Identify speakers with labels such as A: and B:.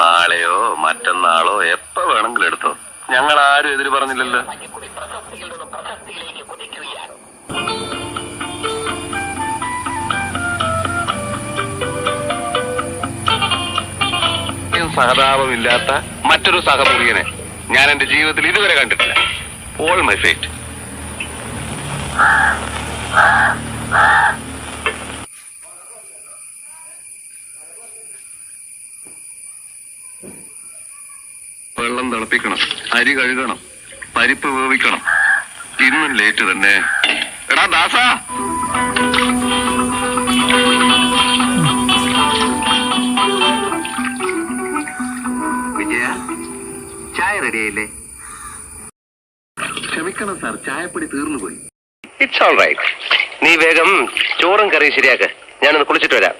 A: നാളെയോ മറ്റന്നാളോ എപ്പോ വേണമെങ്കിലും എടുത്തോ, ഞങ്ങൾ ആരും എതിര് പറഞ്ഞില്ലല്ലോ. സഹതാപമില്ലാത്ത മറ്റൊരു സഹമുറിയനെ ഞാൻ എന്റെ ജീവിതത്തിൽ ഇതുവരെ കണ്ടിട്ടില്ല. All my fate. വെള്ളം തിളപ്പിക്കണം, അരി കഴുകണം, പരിപ്പ് വേവിക്കണം. ഇന്നും ലേറ്റ് തന്നെ. എടാ ദാസാ,
B: വിജയ, ചായ റെഡിയായില്ലേ?
A: ക്ഷമിക്കണം സാർ, ചായപ്പൊടി തീർന്നു പോയി.
C: It's all right. നീ വേഗം ചോറും കറിയും ശരിയാക്ക്, ഞാനൊന്ന് കുളിച്ചിട്ട് വരാം.